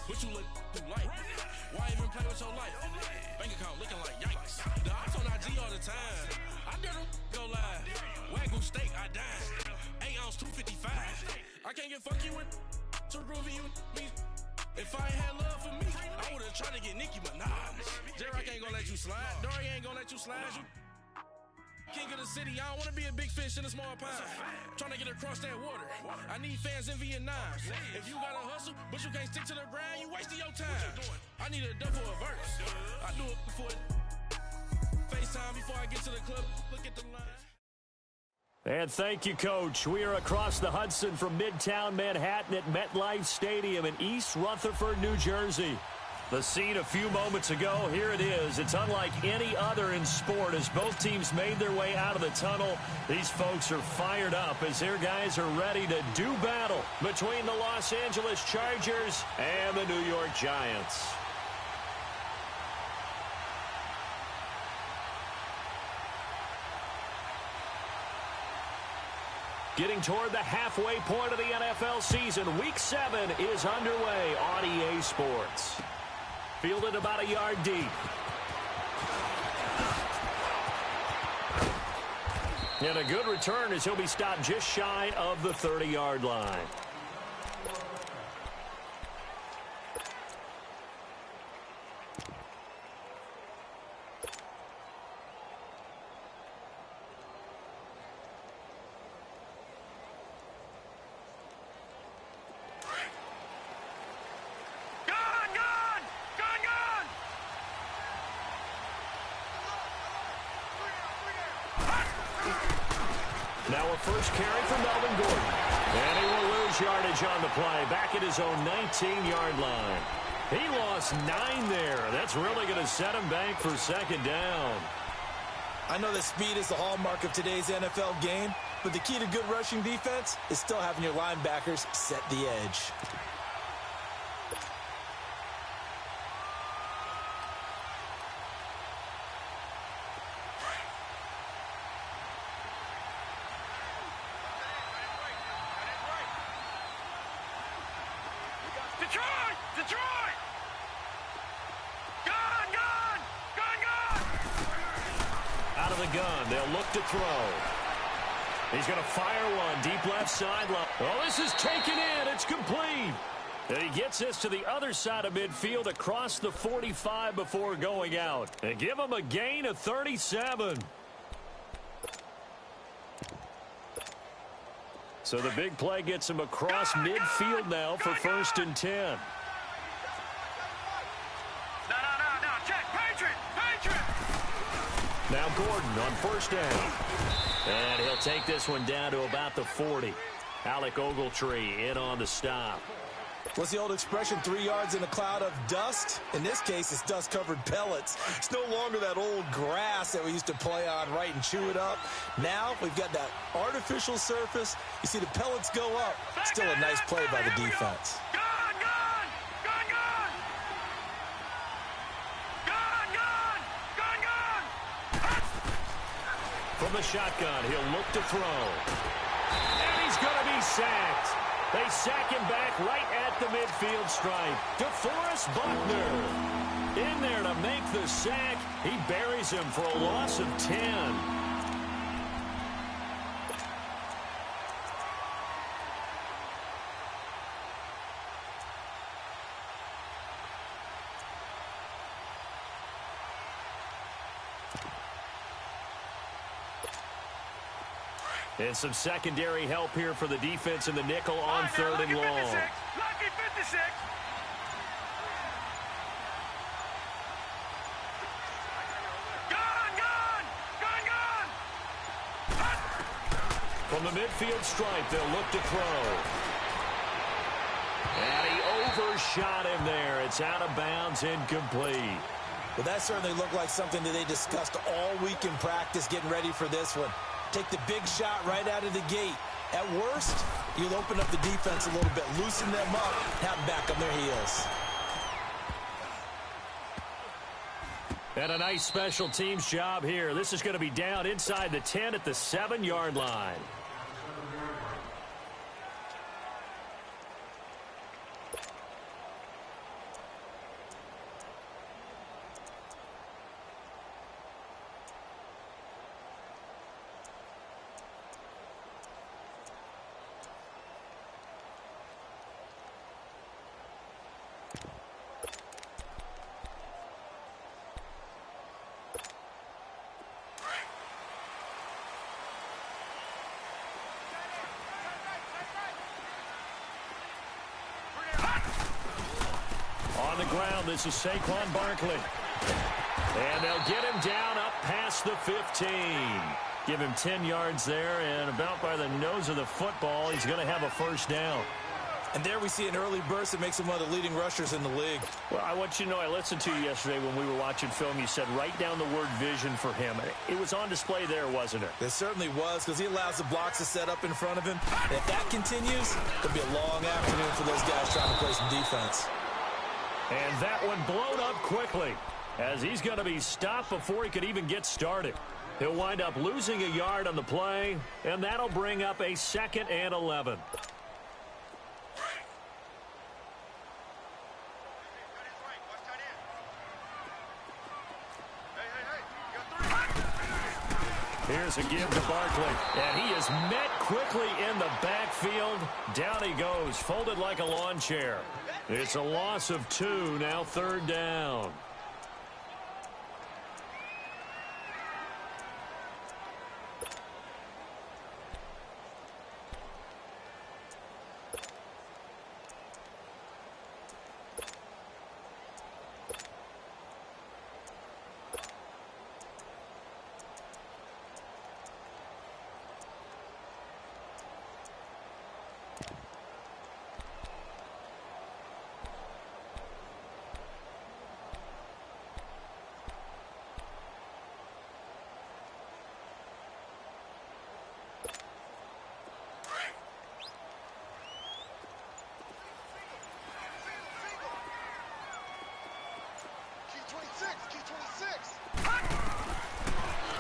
but you look too light. Why even play with your life? Bank account looking like yikes. The ops on IG all the time. I dare them go live. Wagyu steak, I dine. 8 ounce, 255. I can't get fuck you with too groovy you me. If I ain't had love for me, I would've tried to get Nicki Minaj. J-Rock ain't gonna let you slide. Dory ain't gonna let you slide. You king of the city, I don't wanna be a big fish in a small pond. Trying to get across that water. I need fans in Vietnam. If you gotta hustle, but you can't stick to the grind, you wasting your time. I need a double a verse. I do it before FaceTime before I get to the club. Look at the line. And thank you, Coach. We are across the Hudson from Midtown Manhattan at MetLife Stadium in East Rutherford, New Jersey. The scene a few moments ago, here it is. It's unlike any other in sport as both teams made their way out of the tunnel. These folks are fired up as their guys are ready to do battle between the Los Angeles Chargers and the New York Giants. Getting toward the halfway point of the NFL season, Week 7 is underway on EA Sports. Fielded about a yard deep. And a good return as he'll be stopped just shy of the 30-yard line. Now a first carry for Melvin Gordon. And he will lose yardage on the play. Back at his own 19-yard line. He lost 9 there. That's really going to set him back for second down. I know that speed is the hallmark of today's NFL game, but the key to good rushing defense is still having your linebackers set the edge. Out of the gun, they'll look to throw. He's going to fire one deep left sideline. Oh, this is taken in. It's complete. And he gets this to the other side of midfield across the 45 before going out. And give him a gain of 37. So the big play gets him across midfield now for 1st and 10. Now Gordon on first down. And he'll take this one down to about the 40. Alec Ogletree in on the stop. What's the old expression, 3 yards in a cloud of dust? In this case, it's dust-covered pellets. It's no longer that old grass that we used to play on, right, and chew it up. Now we've got that artificial surface. You see the pellets go up. Still a nice play by the defense. From the shotgun, he'll look to throw. And he's going to be sacked. They sack him back right at the midfield stripe. DeForest Buckner in there to make the sack. He buries him for a loss of 10. And some secondary help here for the defense in the nickel on 3rd and long. Lucky 56. From the midfield stripe, they'll look to throw. And he overshot him there. It's out of bounds, incomplete. Well, that certainly looked like something that they discussed all week in practice getting ready for this one. Take the big shot right out of the gate. At worst, you'll open up the defense a little bit, loosen them up, have them back on their heels. And a nice special teams job here. This is going to be down inside the 10 at the 7-yard line. ground. This is Saquon Barkley. And they'll get him down up past the 15. Give him 10 yards there, and about by the nose of the football, he's going to have a first down. And there we see an early burst that makes him one of the leading rushers in the league. Well, I want you to know, I listened to you yesterday when we were watching film. You said write down the word vision for him. It was on display there, wasn't it? It certainly was, because he allows the blocks to set up in front of him. And if that continues, it'll be a long afternoon for those guys trying to play some defense. And that one blown up quickly, as he's going to be stopped before he could even get started. He'll wind up losing a yard on the play, and that'll bring up a 2nd and 11. Here's a give to Barkley, and he is met quickly in the backfield. Down he goes, folded like a lawn chair. It's a loss of 2, now 3rd down.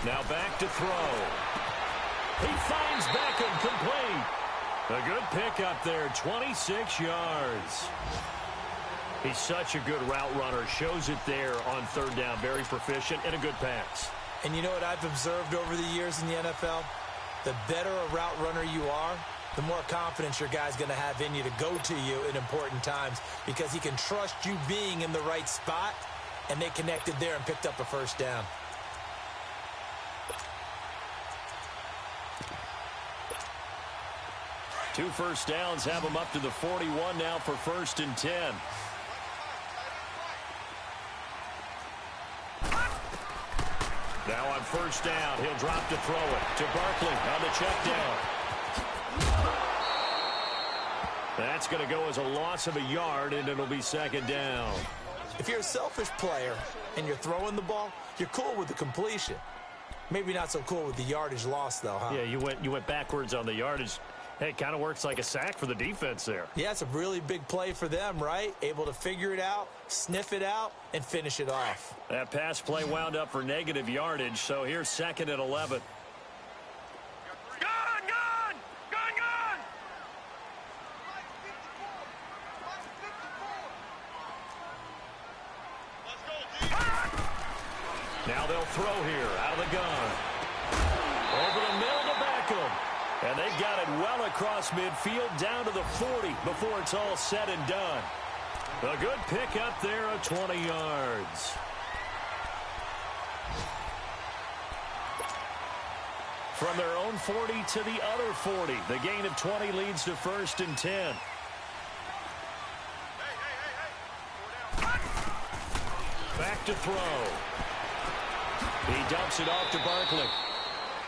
Now back to throw. He finds Beckham complete. A good pickup there, 26 yards. He's such a good route runner. Shows it there on 3rd down. Very proficient and a good pass. And you know what I've observed over the years in the NFL? The better a route runner you are, the more confidence your guy's going to have in you to go to you in important times, because he can trust you being in the right spot, and they connected there and picked up a first down. Two first downs have him up to the 41 now for 1st and 10. Now on 1st down, he'll drop to throw it to Barkley on the check down. That's going to go as a loss of a yard, and it'll be 2nd down. If you're a selfish player and you're throwing the ball, you're cool with the completion. Maybe not so cool with the yardage loss, though, huh? Yeah, you went backwards on the yardage. Hey, it kind of works like a sack for the defense there. Yeah, it's a really big play for them, right? Able to figure it out, sniff it out, and finish it off. That pass play wound up for negative yardage, so here's 2nd and 11. Now they'll throw here out of the gun. Over the middle to Beckham. And they got it well across midfield down to the 40 before it's all said and done. A good pick up there of 20 yards. From their own 40 to the other 40. The gain of 20 leads to 1st and 10. Back to throw. He dumps it off to Barkley.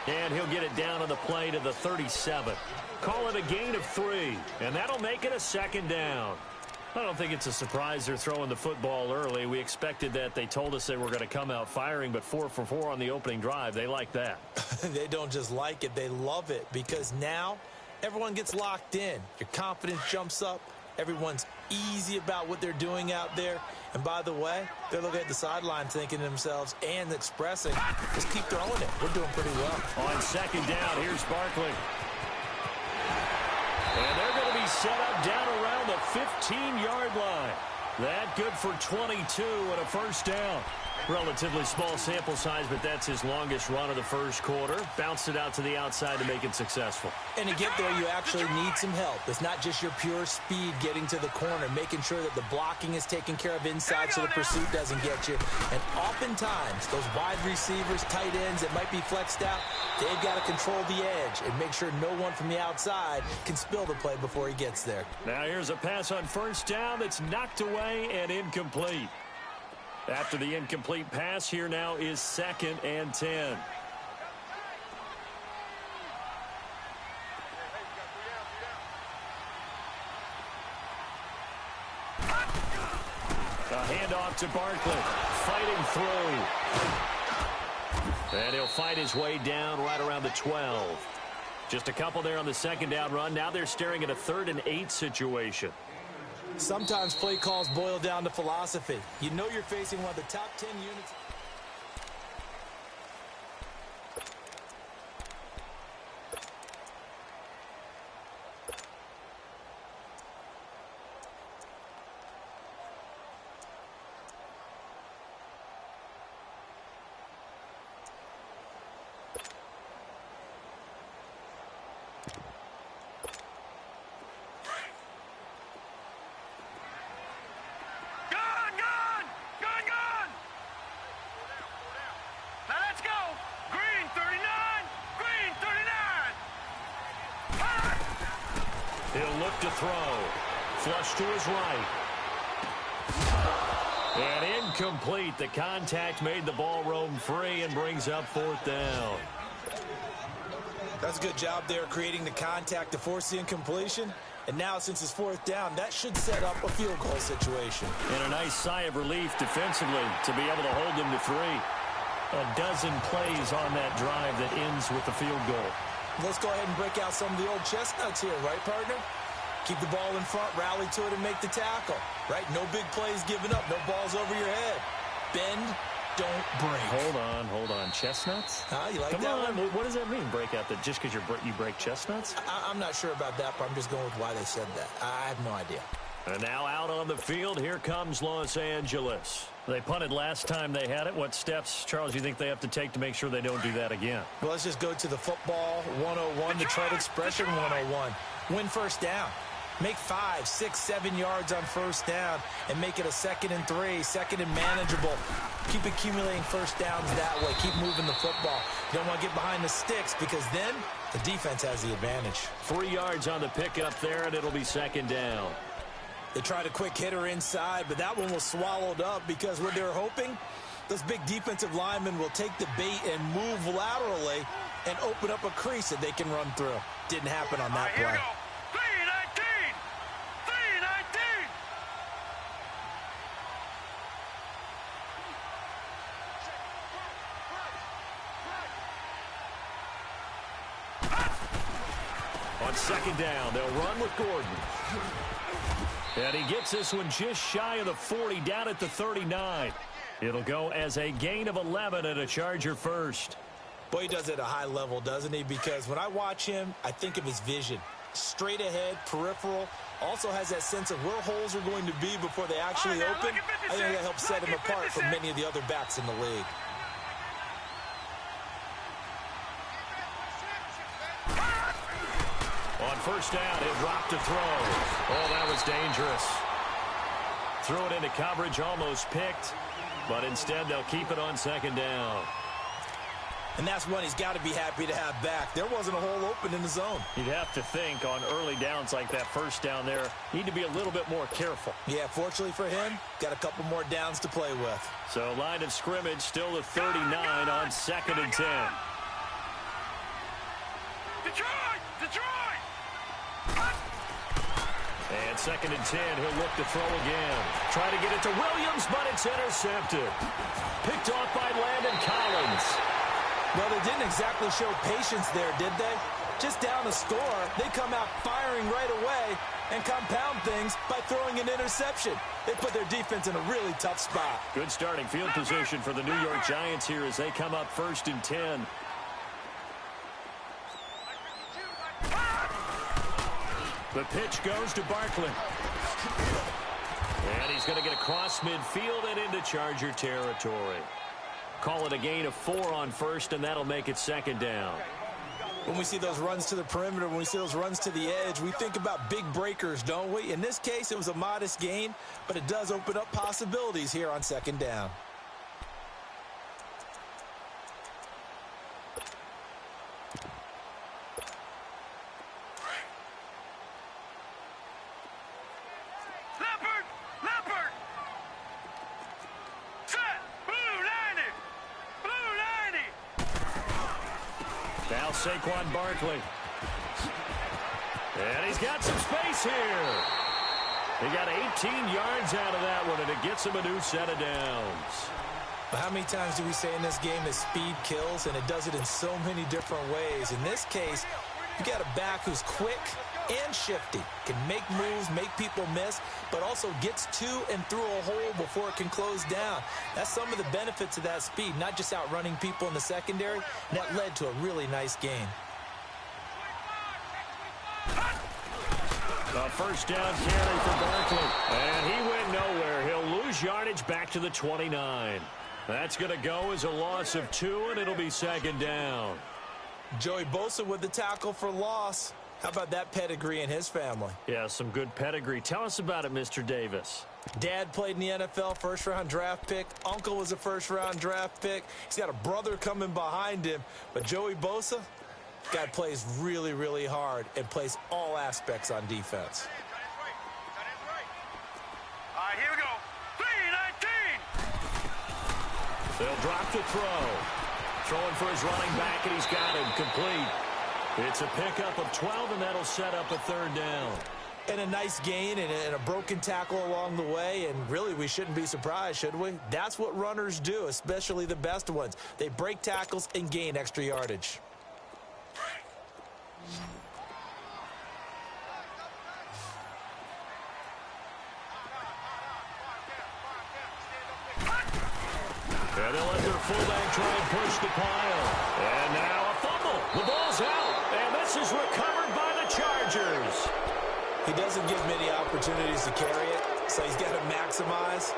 And he'll get it down on the play to the 37. Call it a gain of 3. And that'll make it a 2nd down. I don't think it's a surprise they're throwing the football early. We expected that. They told us they were going to come out firing, but 4 for 4 on the opening drive. They like that. They don't just like it, they love it, because now everyone gets locked in. Your confidence jumps up. Everyone's easy about what they're doing out there. And by the way, they're looking at the sideline thinking to themselves and expressing, just keep throwing it. We're doing pretty well. On 2nd down, here's Barkley. And they're going to be set up down around the 15-yard line. That good for 22 and a first down. Relatively small sample size, but that's his longest run of the first quarter. Bounced it out to the outside to make it successful. And to get there, you actually need some help. It's not just your pure speed getting to the corner, making sure that the blocking is taken care of inside so the pursuit doesn't get you. And oftentimes, those wide receivers, tight ends that might be flexed out, they've got to control the edge and make sure no one from the outside can spill the play before he gets there. Now here's a pass on first down that's knocked away and incomplete. After the incomplete pass, here now is 2nd and 10. A handoff to Barkley. Fighting through. And he'll fight his way down right around the 12. Just a couple there on the second down run. Now they're staring at a 3rd and 8 situation. Sometimes play calls boil down to philosophy. You know you're facing one of the top 10 units. He'll look to throw. Flush to his right. And incomplete. The contact made the ball roam free and brings up 4th down. That's a good job there creating the contact to force the incompletion. And now, since it's 4th down, that should set up a field goal situation. And a nice sigh of relief defensively to be able to hold them to 3. A dozen plays on that drive that ends with the field goal. Let's go ahead and break out some of the old chestnuts here, right, partner? Keep the ball in front, rally to it, and make the tackle, right? No big plays given up, no balls over your head. Bend, don't break. Hold on. Chestnuts? You like Come that on. one? What does that mean, break out? That just because you break chestnuts? I'm not sure about that, but I'm just going with why they said that. I have no idea. And now out on the field, here comes Los Angeles. They punted last time they had it. What steps, Charles, you think they have to take to make sure they don't do that again? Well, let's just go to the football 101, the trade expression 101. Win first down. Make 5, 6, 7 yards on first down and make it a 2nd and 3, 2nd and manageable. Keep accumulating first downs that way. Keep moving the football. You don't want to get behind the sticks because then the defense has the advantage. 3 yards on the pickup there, and it'll be 2nd down. They tried a quick hitter inside, but that one was swallowed up because what they're hoping, those big defensive linemen will take the bait and move laterally and open up a crease that they can run through. Didn't happen on that play. Here we go. 319! 319! On 2nd down, they'll run with Gordon. And he gets this one just shy of the 40, down at the 39. It'll go as a gain of 11 and a Charger first. Boy, he does it at a high level, doesn't he? Because when I watch him, I think of his vision. Straight ahead, peripheral. Also has that sense of where holes are going to be before they actually open. I think that helps set him apart from many of the other backs in the league. On first down, he'll drop to throw. Oh, that was dangerous. Threw it into coverage, almost picked. But instead, they'll keep it on 2nd down. And that's one he's got to be happy to have back. There wasn't a hole open in the zone. You'd have to think on early downs like that first down there, need to be a little bit more careful. Yeah, fortunately for him, got a couple more downs to play with. So line of scrimmage still at 39 on 2nd and 10. Detroit! Detroit! And 2nd and 10, he'll look to throw again. Try to get it to Williams, but it's intercepted. Picked off by Landon Collins. Well, they didn't exactly show patience there, did they? Just down a score, they come out firing right away and compound things by throwing an interception. They put their defense in a really tough spot. Good starting field position for the New York Giants here as they come up 1st and 10. The pitch goes to Barkley. And he's going to get across midfield and into Charger territory. Call it a gain of 4 on first, and that'll make it second down. When we see those runs to the perimeter, when we see those runs to the edge, we think about big breakers, don't we? In this case, it was a modest gain, but it does open up possibilities here on second down. Saquon Barkley. And he's got some space here. He got 18 yards out of that one, and it gets him a new set of downs. But how many times do we say in this game that speed kills, and it does it in so many different ways? In this case, you got a back who's quick and shifty, can make moves, make people miss, but also gets to and through a hole before it can close down. That's some of the benefits of that speed, not just outrunning people in the secondary, and that led to a really nice gain. A first down carry for Barkley, and he went nowhere. He'll lose yardage back to the 29. That's going to go as a loss of 2, and it'll be second down. Joey Bosa with the tackle for loss. How about that pedigree in his family? Yeah, some good pedigree. Tell us about it, Mr. Davis. Dad played in the NFL, first-round draft pick. Uncle was a first-round draft pick. He's got a brother coming behind him. But Joey Bosa, guy plays really, really hard and plays all aspects on defense. All right, here we go. 3-19. They'll drop the throw. Throwing for his running back, and he's got him complete. It's a pickup of 12, and that'll set up a third down. And a nice gain and a broken tackle along the way, and really we shouldn't be surprised, should we? That's what runners do, especially the best ones. They break tackles and gain extra yardage. And they'll let their fullback try and push the pile. And now a fumble. The ball's out. And this is recovered by the Chargers. He doesn't give many opportunities to carry it, so he's got to maximize.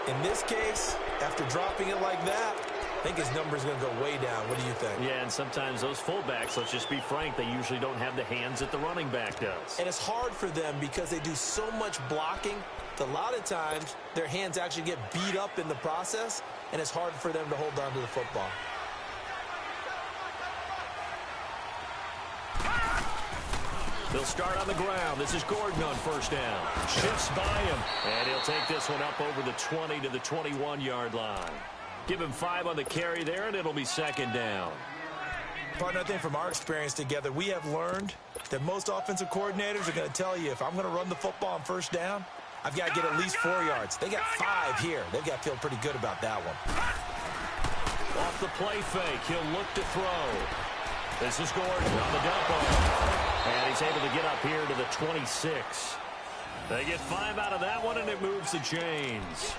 In this case, after dropping it like that, I think his number's going to go way down. What do you think? Yeah, and sometimes those fullbacks, let's just be frank, they usually don't have the hands that the running back does. And it's hard for them because they do so much blocking. A lot of times, their hands actually get beat up in the process, and it's hard for them to hold on to the football. They'll start on the ground. This is Gordon on first down. Shifts by him, and he'll take this one up over the 20 to the 21-yard line. Give him 5 on the carry there, and it'll be second down. Partner, I think from our experience together, we have learned that most offensive coordinators are going to tell you, if I'm going to run the football on first down, I've got to get at least 4 yards. They got 5 here. They've got to feel pretty good about that one. Off the play fake, he'll look to throw. This is Gordon on the dump off. And he's able to get up here to the 26. They get 5 out of that one, and it moves the chains.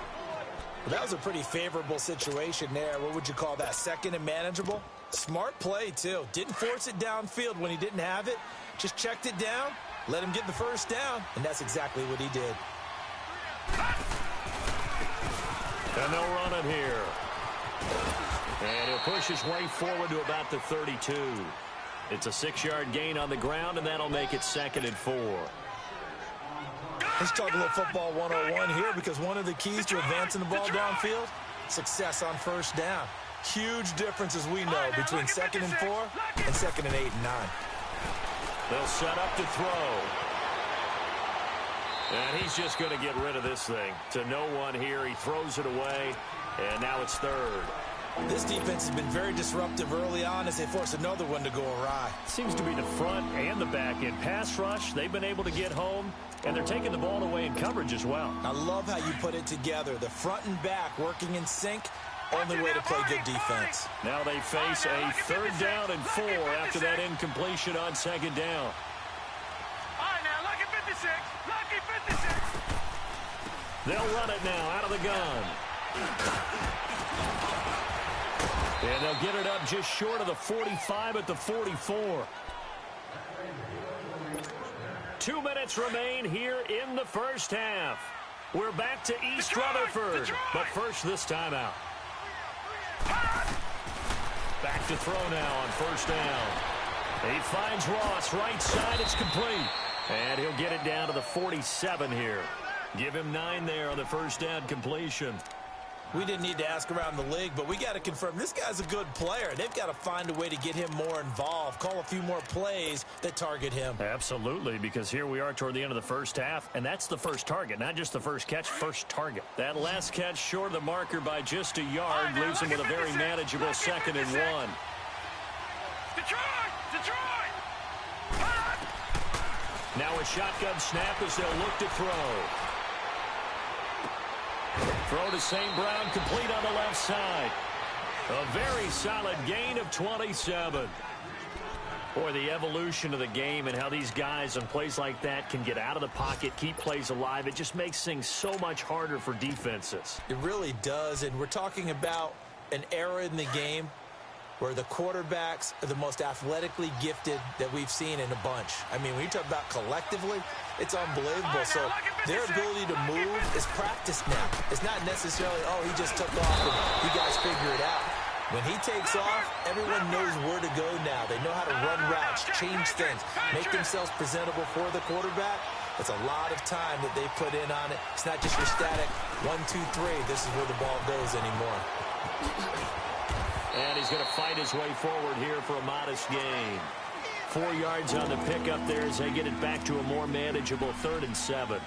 Well, that was a pretty favorable situation there. What would you call that? Second and manageable? Smart play, too. Didn't force it downfield when he didn't have it. Just checked it down, let him get the first down, and that's exactly what he did. And they'll run it here. And he'll push his way forward to about the 32. It's a 6-yard gain on the ground, and that'll make it second and 4. Let's talk a little football 101 here, because one of the keys to advancing the ball downfield, success on first down. Huge difference, as we know, between second and 4 and second and 8 and 9. They'll set up to throw. And he's just going to get rid of this thing. To no one here. He throws it away, and now it's third. This defense has been very disruptive early on as they force another one to go awry. Seems to be the front and the back end. Pass rush, they've been able to get home, and they're taking the ball away in coverage as well. I love how you put it together. The front and back working in sync. Only way to play good defense. Now they face a third down and 4 after that incompletion on second down. All right, now, lucky 56. Lucky 56. They'll run it now out of the gun. And they'll get it up just short of the 45 at the 44. 2 minutes remain here in the first half. We're back to East Rutherford, but first this timeout. Back to throw now on first down. He finds Ross, right side, it's complete. And he'll get it down to the 47 here. Give him 9 there on the first down completion. We didn't need to ask around the league, but we got to confirm this guy's a good player. They've got to find a way to get him more involved, call a few more plays that target him. Absolutely, because here we are toward the end of the first half, and that's the first target, not just the first catch, first target. That last catch short of the marker by just a yard leaves him with a very manageable 2nd and 1. Detroit! Now a shotgun snap as they'll look to throw. Throw to St. Brown, complete on the left side. A very solid gain of 27. Boy, the evolution of the game and how these guys on plays like that can get out of the pocket, keep plays alive, it just makes things so much harder for defenses. It really does, and we're talking about an era in the game where the quarterbacks are the most athletically gifted that we've seen in a bunch. I mean, when you talk about collectively, it's unbelievable. So their ability to move is practiced now. It's not necessarily, oh, he just took off and you guys figure it out. When he takes off, everyone knows where to go now. They know how to run routes, change things, make themselves presentable for the quarterback. It's a lot of time that they put in on it. It's not just your static 1, 2, 3. This is where the ball goes anymore. And he's going to fight his way forward here for a modest gain. 4 yards on the pickup there as they get it back to a more manageable 3rd and 7.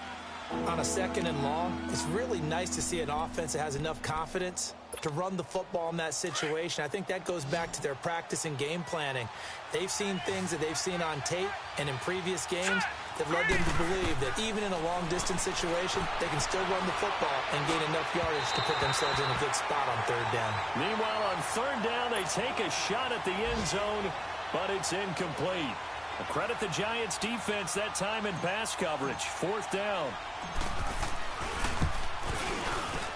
On a 2nd and long, it's really nice to see an offense that has enough confidence to run the football in that situation. I think that goes back to their practice and game planning. They've seen things that they've seen on tape and in previous games that led them to believe that even in a long-distance situation, they can still run the football and gain enough yardage to put themselves in a good spot on 3rd down. Meanwhile, on 3rd down, they take a shot at the end zone, but it's incomplete. Credit the Giants' defense that time in pass coverage. 4th down.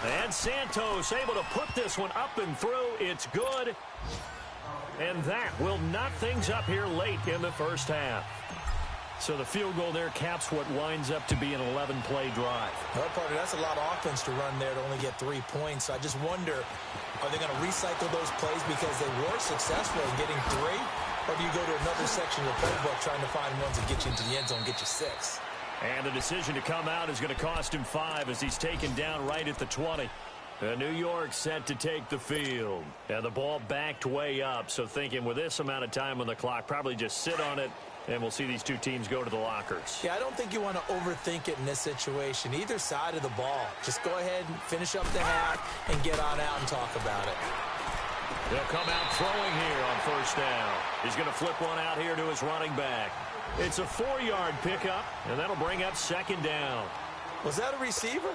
And Santos able to put this one up and through. It's good. And that will knot things up here late in the first half. So the field goal there caps what winds up to be an 11-play drive. Well, partner, that's a lot of offense to run there to only get 3 points. So I just wonder, are they going to recycle those plays because they were successful in getting 3? Or do you go to another section of the playbook trying to find ones that get you into the end zone and get you 6? And the decision to come out is going to cost him 5 as he's taken down right at the 20. New York set to take the field. And the ball backed way up, so thinking with this amount of time on the clock, probably just sit on it, and we'll see these two teams go to the lockers. Yeah, I don't think you want to overthink it in this situation. Either side of the ball. Just go ahead and finish up the half and get on out and talk about it. They'll come out throwing here on 1st down. He's going to flip one out here to his running back. It's a 4-yard pickup, and that'll bring up 2nd down. Was that a receiver?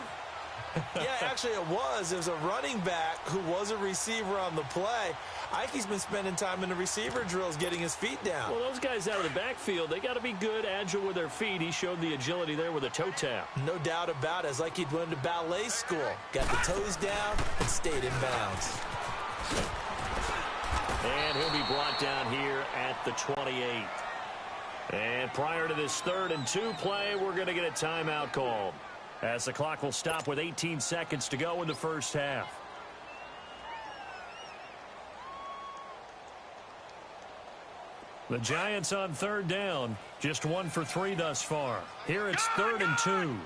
Yeah, actually it was. It was a running back who was a receiver on the play. Ike's been spending time in the receiver drills getting his feet down. Well, those guys out of the backfield, they got to be good, agile with their feet. He showed the agility there with a toe tap. No doubt about it. It's like he'd went to ballet school. Got the toes down and stayed in bounds. And he'll be brought down here at the 28. And prior to this 3rd and 2 play, we're going to get a timeout called, as the clock will stop with 18 seconds to go in the first half. The Giants on 3rd down, just 1 for 3 thus far. Here it's 3rd and 2.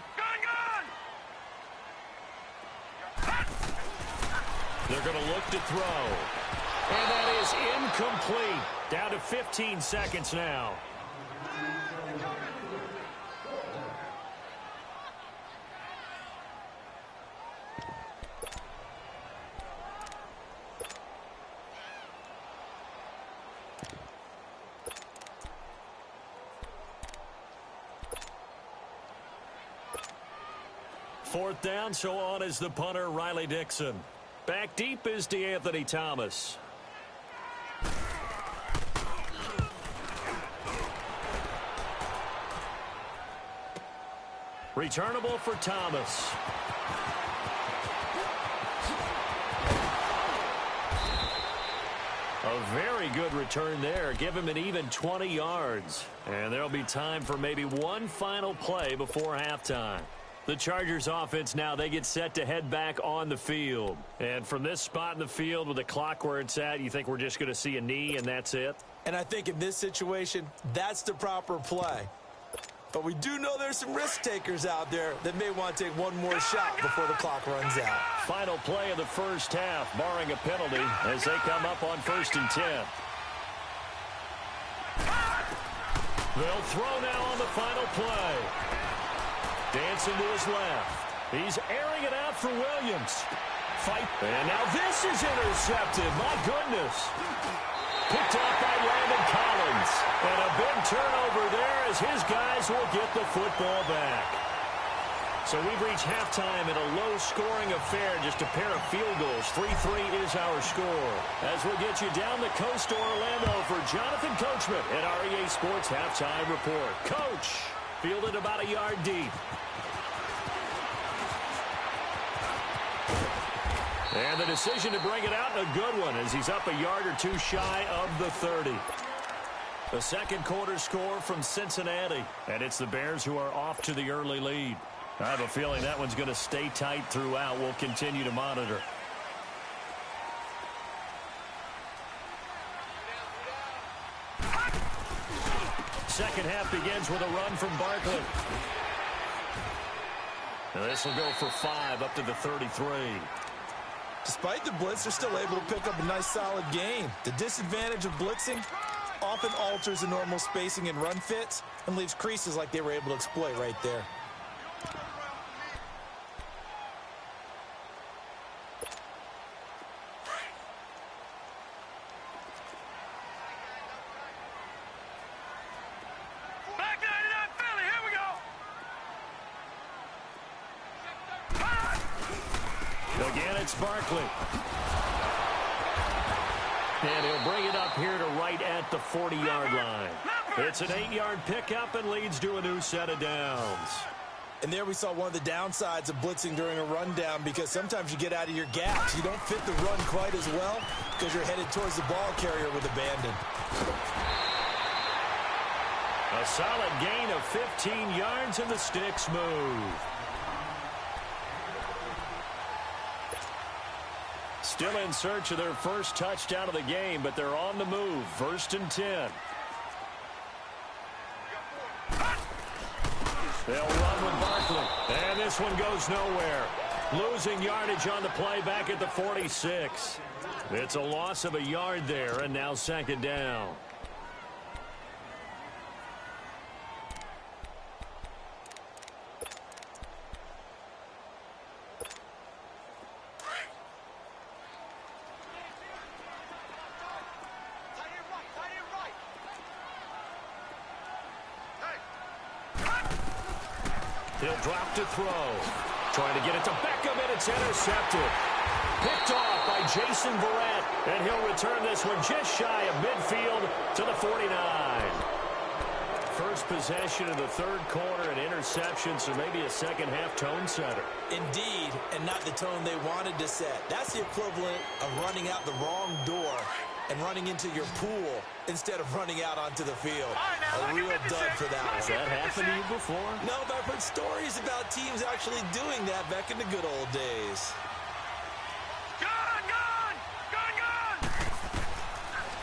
They're going to look to throw. And that is incomplete. Down to 15 seconds now. Fourth down, so on is the punter, Riley Dixon. Back deep is DeAnthony Thomas. Returnable for Thomas. A very good return there. Give him an even 20 yards. And there'll be time for maybe one final play before halftime. The Chargers offense now, they get set to head back on the field. And from this spot in the field with the clock where it's at, you think we're just going to see a knee and that's it? And I think in this situation, that's the proper play. But we do know there's some risk takers out there that may want to take one more shot before the clock runs out. Final play of the first half, barring a penalty, as they come up on 1st and 10. They'll throw now on the final play. Dancing to his left. He's airing it out for Williams. Fight. And now this is intercepted. My goodness. Picked up by Landon Collins. And a big turnover there as his guys will get the football back. So we've reached halftime in a low-scoring affair, just a pair of field goals. 3-3 is our score. As we get you down the coast to Orlando for Jonathan Coachman at our EA Sports Halftime Report. Coach, fielded about a yard deep. And the decision to bring it out, a good one, as he's up a yard or two shy of the 30. The second quarter score from Cincinnati, and it's the Bears who are off to the early lead. I have a feeling that one's going to stay tight throughout. We'll continue to monitor. Second half begins with a run from Barkley. Now this will go for 5 up to the 33. Despite the blitz, they're still able to pick up a nice solid gain. The disadvantage of blitzing often alters the normal spacing and run fits and leaves creases like they were able to exploit right there. Back 99 Philly, here we go. Again, it's Barkley. And he'll bring it up here to right at the 40-yard line. It's an 8-yard pickup and leads to a new set of downs. And there we saw one of the downsides of blitzing during a rundown, because sometimes you get out of your gaps. You don't fit the run quite as well because you're headed towards the ball carrier with abandon. A solid gain of 15 yards and the sticks move. Still in search of their first touchdown of the game, but they're on the move. 1st and 10. They'll run with Barkley. And this one goes nowhere. Losing yardage on the play back at the 46. It's a loss of a yard there, and now 2nd down. He'll drop to throw. Trying to get it to Beckham, and it's intercepted. Picked off by Jason Verrett, and he'll return this one just shy of midfield to the 49. First possession of the 3rd quarter, an interception, so maybe a second-half tone setter. Indeed, and not the tone they wanted to set. That's the equivalent of running out the wrong door and running into your pool instead of running out onto the field. A real dud for that one. Has that happened to you before? No, but I've heard stories about teams actually doing that back in the good old days.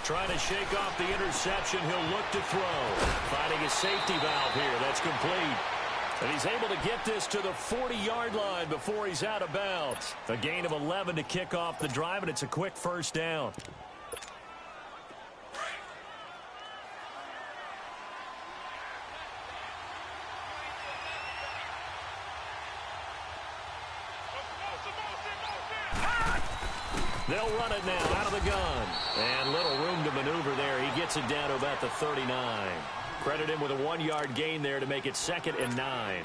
Trying to shake off the interception, he'll look to throw. Finding a safety valve here, that's complete. And he's able to get this to the 40-yard line before he's out of bounds. A gain of 11 to kick off the drive, and it's a quick 1st down. They'll run it now out of the gun. And little room to maneuver there. He gets it down to about the 39. Credit him with a 1-yard gain there to make it 2nd and 9.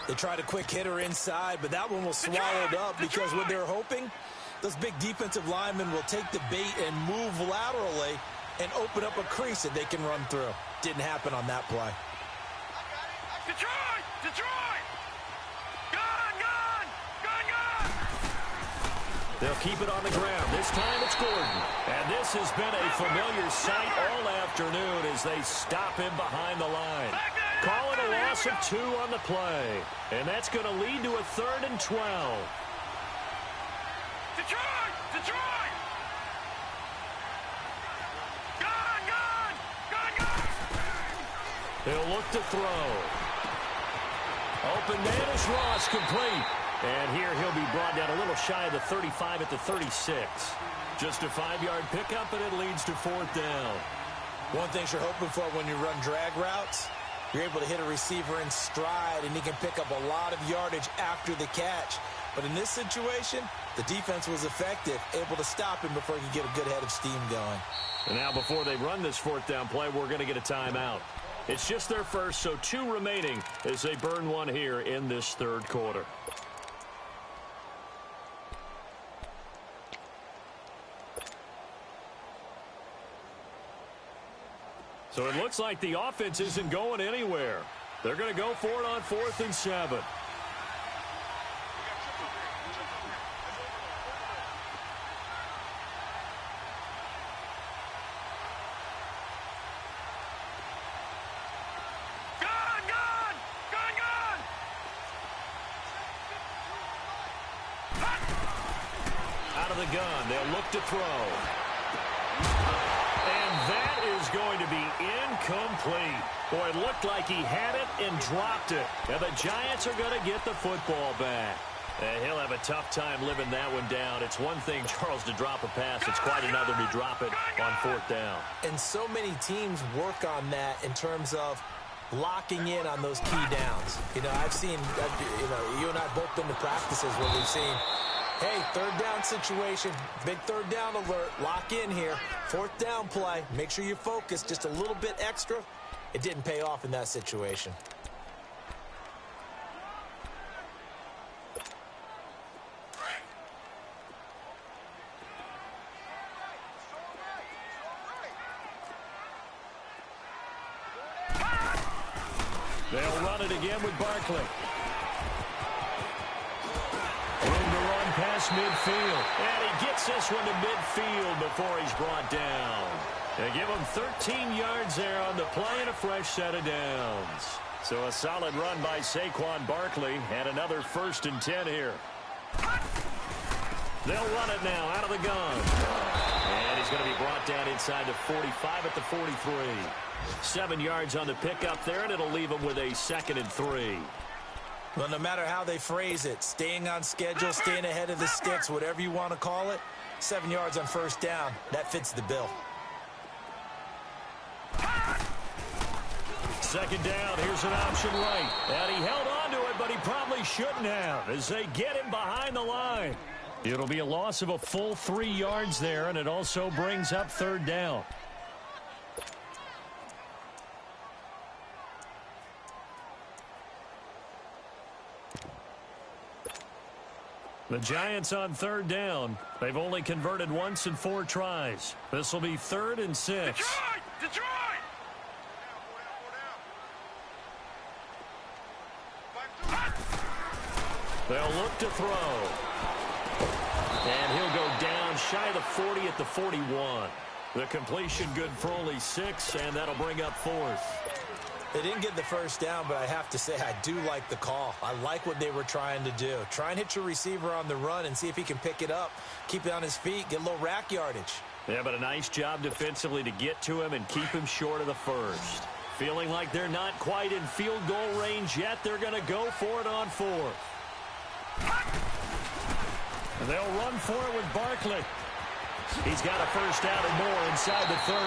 They tried a quick hitter inside, but that one was swallowed up because what they're hoping, those big defensive linemen will take the bait and move laterally and open up a crease that they can run through. Didn't happen on that play. Detroit! Detroit! Gun! They'll keep it on the ground. This time it's Gordon. And this has been a familiar sight all afternoon as they stop him behind the line. Back Calling a loss of 2 on the play. And that's going to lead to a 3rd and 12. Detroit! Detroit! Gun! He'll look to throw. Open man is Ross, complete. And here he'll be brought down a little shy of the 35 at the 36. Just a 5-yard pickup, and it leads to 4th down. One thing you're hoping for when you run drag routes, you're able to hit a receiver in stride, and he can pick up a lot of yardage after the catch. But in this situation, the defense was effective, able to stop him before he could get a good head of steam going. And now before they run this 4th down play, we're going to get a timeout. It's just their first, so 2 remaining as they burn one here in this 3rd quarter. So it looks like the offense isn't going anywhere. They're going to go for it on 4th and 7. Out of the gun, they'll look to throw. And that is going to be incomplete. Boy, it looked like he had it and dropped it. And the Giants are going to get the football back. And he'll have a tough time living that one down. It's one thing, Charles, to drop a pass. It's quite another to drop it on 4th down. And so many teams work on that in terms of locking in on those key downs. You know, I've seen, you and I both been to practices where we've seen, hey, 3rd down situation, big 3rd down alert, lock in here, 4th down play, make sure you focus just a little bit extra. It didn't pay off in that situation. They'll run it again with Barkley. Room to run past midfield. And he gets this one to midfield before he's brought down. They give him 13 yards there on the play and a fresh set of downs. So a solid run by Saquon Barkley and another 1st and 10 here. They'll run it now out of the gun. And he's going to be brought down inside the 45 at the 43. 7 yards on the pickup there, and it'll leave him with a 2nd and 3. Well, no matter how they phrase it, staying on schedule, staying ahead of the sticks, whatever you want to call it, 7 yards on 1st down, that fits the bill. 2nd down, here's an option right. And he held on to it, but he probably shouldn't have as they get him behind the line. It'll be a loss of a full 3 yards there, and it also brings up 3rd down. The Giants on 3rd down. They've only converted once in 4 tries. This will be 3rd and 6. Detroit! They'll look to throw. And he'll go down shy of the 40 at the 41. The completion good for only 6, and that'll bring up 4th. They didn't get the 1st down, but I have to say I do like the call. I like what they were trying to do. Try and hit your receiver on the run and see if he can pick it up, keep it on his feet, get a little rack yardage. Yeah, but a nice job defensively to get to him and keep him short of the 1st. Feeling like they're not quite in field goal range yet, they're going to go for it on 4th. And they'll run for it with Barkley. He's got a 1st down and more inside the 30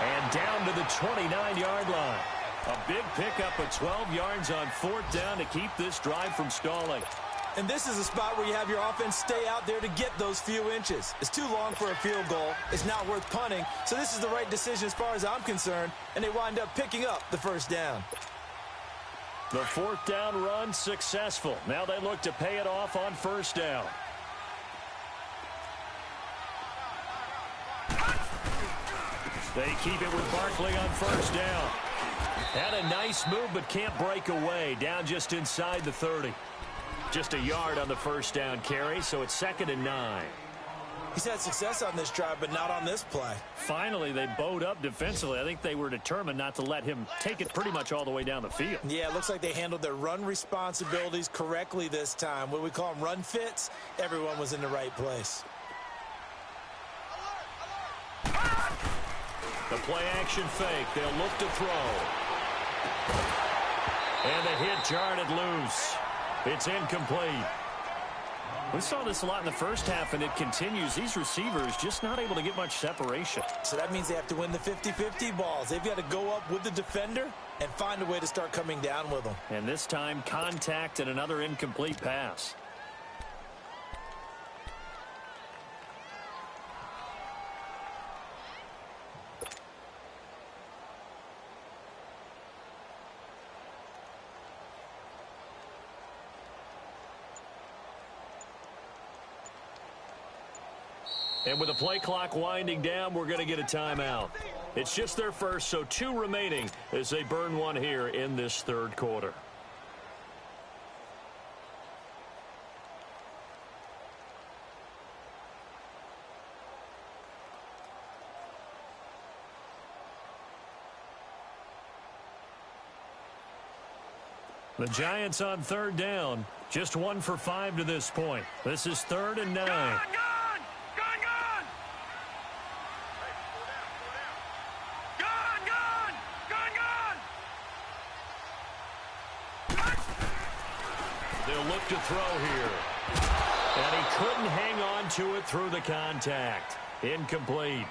and down to the 29-yard line. A big pickup of 12 yards on 4th down to keep this drive from stalling. And this is a spot where you have your offense stay out there to get those few inches. It's too long for a field goal. It's not worth punting. So this is the right decision as far as I'm concerned. And they wind up picking up the 1st down. The 4th down run successful. Now they look to pay it off on 1st down. They keep it with Barkley on 1st down. Had a nice move, but can't break away. Down just inside the 30. Just a yard on the 1st down carry, so it's 2nd and 9. He's had success on this drive, but not on this play. Finally, they bowed up defensively. I think they were determined not to let him take it pretty much all the way down the field. Yeah, it looks like they handled their run responsibilities correctly this time. What we call them run fits, everyone was in the right place. The play-action fake. They'll look to throw. And the hit jarred it loose. It's incomplete. We saw this a lot in the first half, and it continues. These receivers just not able to get much separation. So that means they have to win the 50-50 balls. They've got to go up with the defender and find a way to start coming down with them. And this time, contact and another incomplete pass. And with the play clock winding down, we're going to get a timeout. It's just their first, so 2 remaining as they burn one here in this third quarter. The Giants on third down, just 1 for 5 to this point. This is 3rd and 9. To throw here. And he couldn't hang on to it through the contact. Incomplete.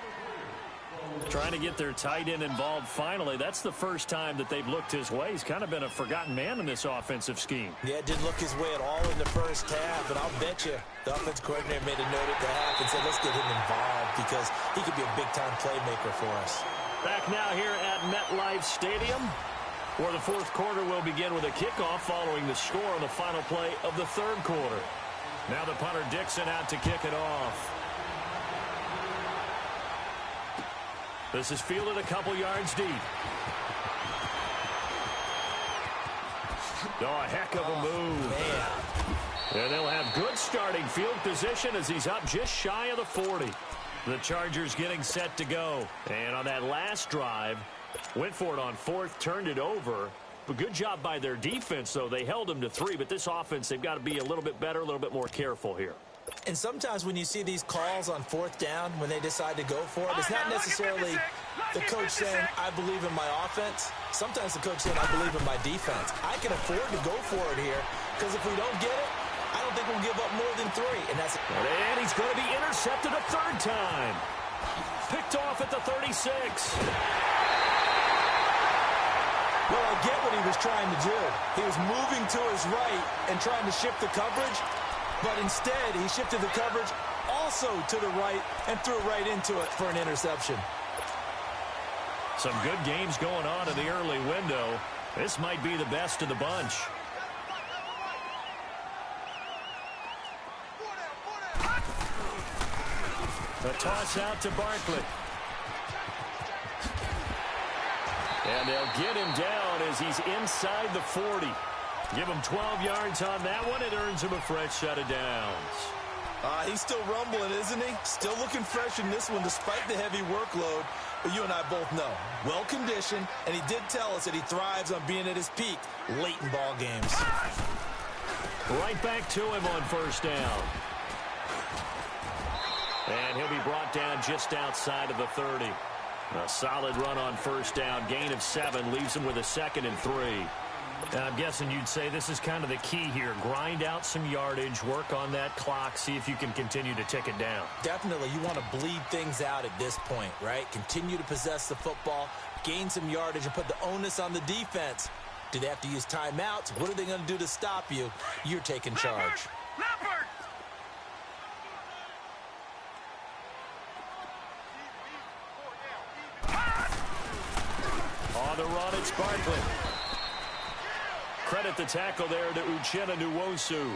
Trying to get their tight end involved finally. That's the first time that they've looked his way. He's kind of been a forgotten man in this offensive scheme. Yeah, it didn't look his way at all in the first half, but I'll bet you the offense coordinator made a note at the half and said, let's get him involved because he could be a big-time playmaker for us. Back now here at MetLife Stadium, where the fourth quarter will begin with a kickoff following the score on the final play of the third quarter. Now the punter Dixon out to kick it off. This is fielded a couple yards deep. Oh, a heck of a move. Man. And they'll have good starting field position as he's up just shy of the 40. The Chargers getting set to go. And on that last drive, went for it on 4th, turned it over. But good job by their defense, though. They held them to 3, but this offense, they've got to be a little bit better, a little bit more careful here. And sometimes when you see these calls on 4th down, when they decide to go for it, it's not necessarily the coach saying, I believe in my offense. Sometimes the coach saying, I believe in my defense. I can afford to go for it here because if we don't get it, I don't think we'll give up more than 3. And that's it. And he's going to be intercepted a 3rd time. Picked off at the 36. Well, I get what he was trying to do. He was moving to his right and trying to shift the coverage, but instead he shifted the coverage also to the right and threw right into it for an interception. Some good games going on in the early window. This might be the best of the bunch. The toss out to Barkley. And they'll get him down as he's inside the 40. Give him 12 yards on that one. It earns him a fresh set of downs. He's still rumbling, isn't he? Still looking fresh in this one despite the heavy workload. But you and I both know, well-conditioned, and he did tell us that he thrives on being at his peak late in ball games. Right back to him on 1st down. And he'll be brought down just outside of the 30. A solid run on 1st down. Gain of 7 leaves him with a 2nd and 3. I'm guessing you'd say this is kind of the key here. Grind out some yardage, work on that clock, see if you can continue to tick it down. Definitely. You want to bleed things out at this point, right? Continue to possess the football, gain some yardage, and put the onus on the defense. Do they have to use timeouts? What are they going to do to stop you? You're taking charge. Leopard! On the run, it's Barkley. Credit the tackle there to Uchenna Nwosu.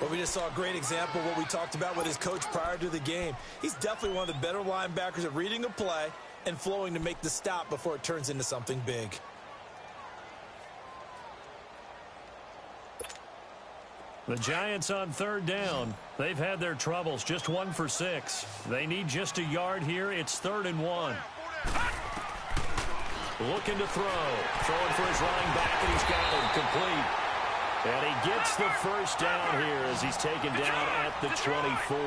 Well, we just saw a great example of what we talked about with his coach prior to the game. He's definitely one of the better linebackers at reading a play and flowing to make the stop before it turns into something big. The Giants on 3rd down. They've had their troubles, just 1 for 6. They need just a yard here. It's 3rd and 1. Looking to throw. Throwing for his running back, and he's got him complete. And he gets the first down here as he's taken down at the 24.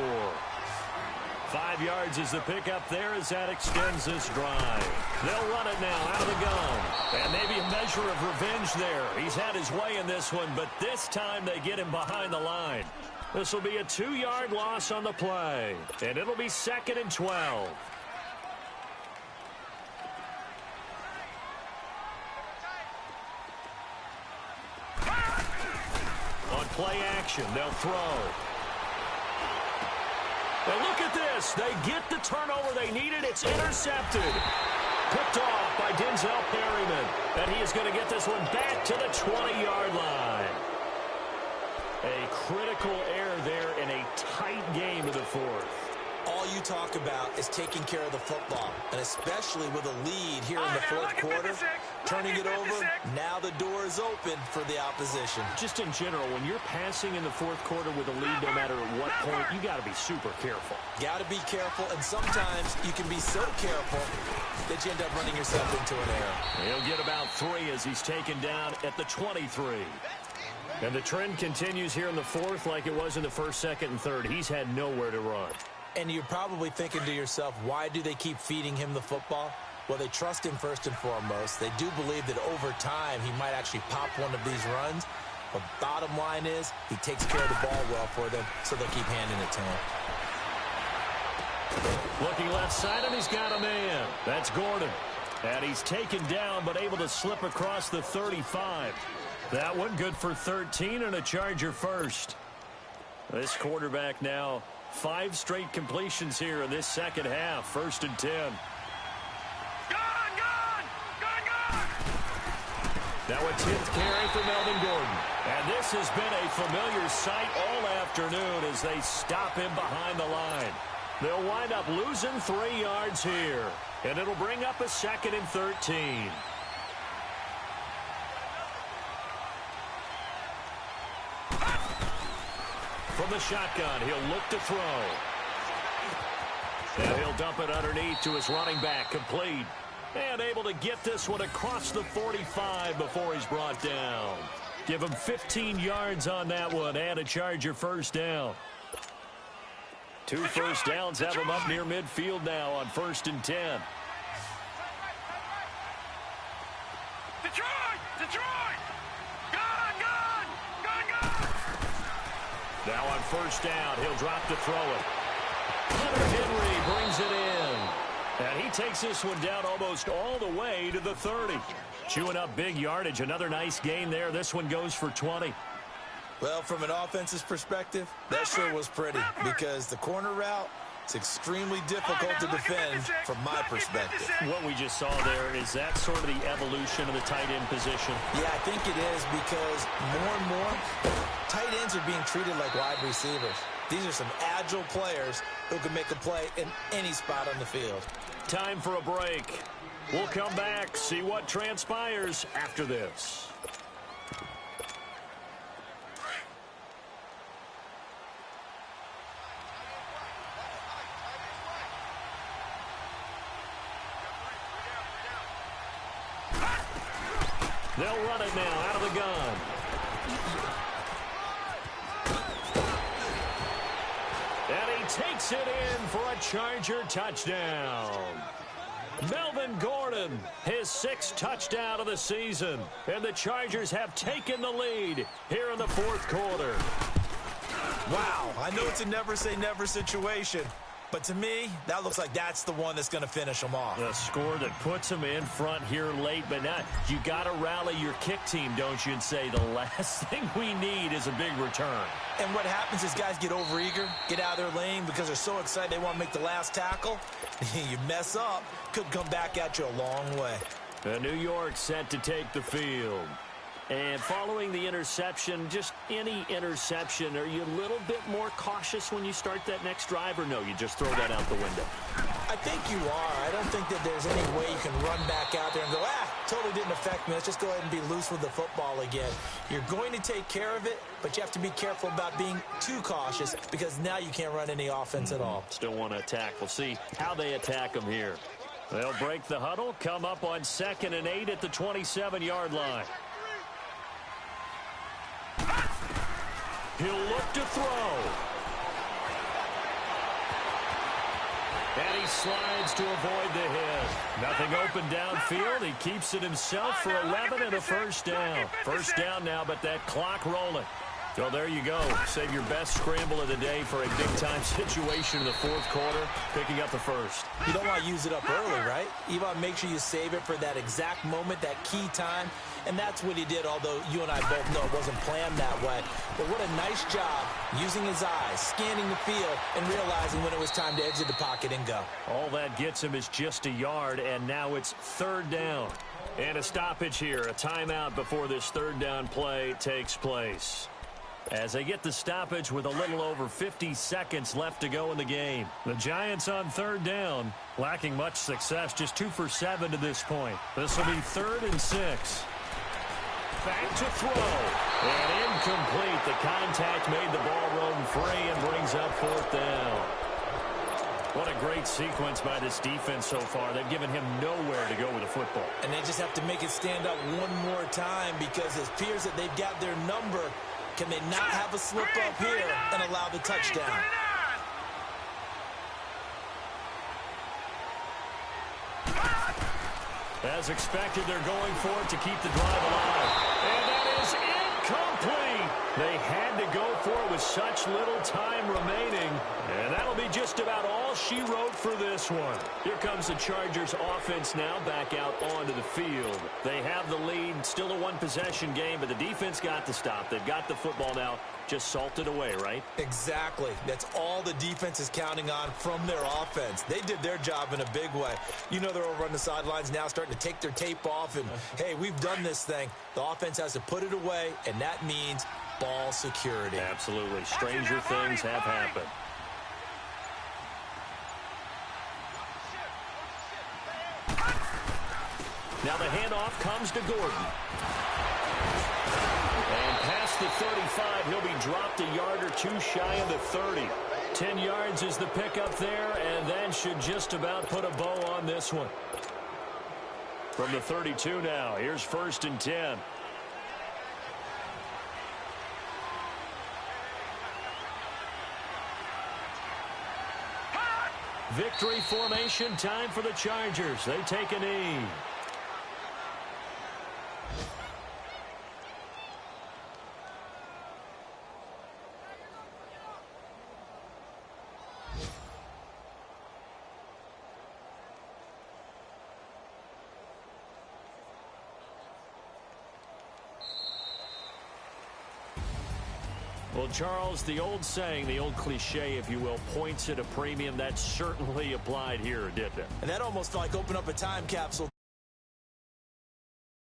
5 yards is the pickup there as that extends this drive. They'll run it now out of the gun. And maybe a measure of revenge there. He's had his way in this one, but this time they get him behind the line. This will be a 2-yard loss on the play. And it'll be 2nd and 12. On play action, they'll throw. And look at this. They get the turnover they needed. It's intercepted. Picked off by Denzel Perryman. And he is going to get this one back to the 20-yard line. A critical error there in a tight game in the 4th. All you talk about is taking care of the football, and especially with a lead here in the 4th quarter, turning it over, now the door is open for the opposition. Just in general, when you're passing in the 4th quarter with a lead, no matter at what point, you got to be super careful. Got to be careful, and sometimes you can be so careful that you end up running yourself into an error. He'll get about 3 as he's taken down at the 23. And the trend continues here in the 4th like it was in the 1st, 2nd, and 3rd. He's had nowhere to run. And you're probably thinking to yourself, why do they keep feeding him the football? Well, they trust him first and foremost. They do believe that over time he might actually pop one of these runs. But bottom line is he takes care of the ball well for them, so they'll keep handing it to him. Looking left side, and he's got a man. That's Gordon. And he's taken down but able to slip across the 35. That one good for 13 and a Charger first. This quarterback now 5 straight completions here in this second half. 1st and 10. Now a 10th carry for Melvin Gordon. And this has been a familiar sight all afternoon as they stop him behind the line. They'll wind up losing 3 yards here. And it'll bring up a 2nd and 13. From the shotgun, he'll look to throw. And he'll dump it underneath to his running back, complete. And able to get this one across the 45 before he's brought down. Give him 15 yards on that one and a Charger first down. 2 first downs have him up near midfield now on 1st and 10. Now on 1st down, he'll drop to throw it. Hunter Henry brings it in. And he takes this one down almost all the way to the 30. Chewing up big yardage. Another nice gain there. This one goes for 20. Well, from an offensive perspective, that sure was pretty because the corner route, it's extremely difficult to defend from my perspective. What we just saw there, is that sort of the evolution of the tight end position? Yeah, I think it is because more and more, tight ends are being treated like wide receivers. These are some agile players who can make a play in any spot on the field. Time for a break. We'll come back, see what transpires after this. They'll run it now out of the gun. And he takes it in for a Charger touchdown. Melvin Gordon, his 6th touchdown of the season. And the Chargers have taken the lead here in the 4th quarter. Wow, I know it's a never-say-never situation. But to me, that looks like that's the one that's going to finish them off. The score that puts them in front here late, but not. You got to rally your kick team, don't you, and say the last thing we need is a big return. And what happens is guys get overeager, get out of their lane because they're so excited they want to make the last tackle. You mess up, could come back at you a long way. New York set to take the field. And following the interception, just any interception, are you a little bit more cautious when you start that next drive, or no, you just throw that out the window? I think you are. I don't think that there's any way you can run back out there and go, totally didn't affect me. Let's just go ahead and be loose with the football again. You're going to take care of it, but you have to be careful about being too cautious because now you can't run any offense at all. Still want to attack. We'll see how they attack them here. They'll break the huddle, come up on 2nd and 8 at the 27-yard line. He'll look to throw. And he slides to avoid the hit. Nothing open downfield. He keeps it himself for 11 and a first down. First down now, but that clock rolling. So there you go. Save your best scramble of the day for a big-time situation in the fourth quarter, picking up the first. You don't want to use it up early, right? You want to make sure you save it for that exact moment, that key time. And that's what he did, although you and I both know it wasn't planned that way. But what a nice job using his eyes, scanning the field, and realizing when it was time to exit the pocket and go. All that gets him is just a yard, and now it's 3rd down. And a stoppage here, a timeout before this 3rd down play takes place. As they get the stoppage with a little over 50 seconds left to go in the game. The Giants on 3rd down, lacking much success, just 2 for 7 to this point. This will be 3rd and 6. Back to throw. And incomplete. The contact made the ball roam free and brings up 4th down. What a great sequence by this defense so far. They've given him nowhere to go with the football. And they just have to make it stand up one more time because it appears that they've got their number. Can they not have a slip up here and allow the touchdown? As expected, they're going for it to keep the drive alive. And that is incomplete. They had to go for it with such little time remaining. And that'll be just about all she wrote for this one. Here comes the Chargers offense now back out onto the field. They have the lead, still a one-possession game, but the defense got the stop. They've got the football now, just salted away, right? Exactly. That's all the defense is counting on from their offense. They did their job in a big way. You know they're over on the sidelines now starting to take their tape off and, hey, we've done this thing. The offense has to put it away, and that means ball security. Absolutely. Stranger things have happened. Now the handoff comes to Gordon. And past the 35, he'll be dropped a yard or two shy of the 30. 10 yards is the pickup there, and that should just about put a bow on this one. From the 32 now, here's 1st and 10. Victory formation time for the Chargers. They take a knee. Well, Charles, the old saying, the old cliche, if you will, points at a premium, that certainly applied here, didn't it? And that almost felt like open up a time capsule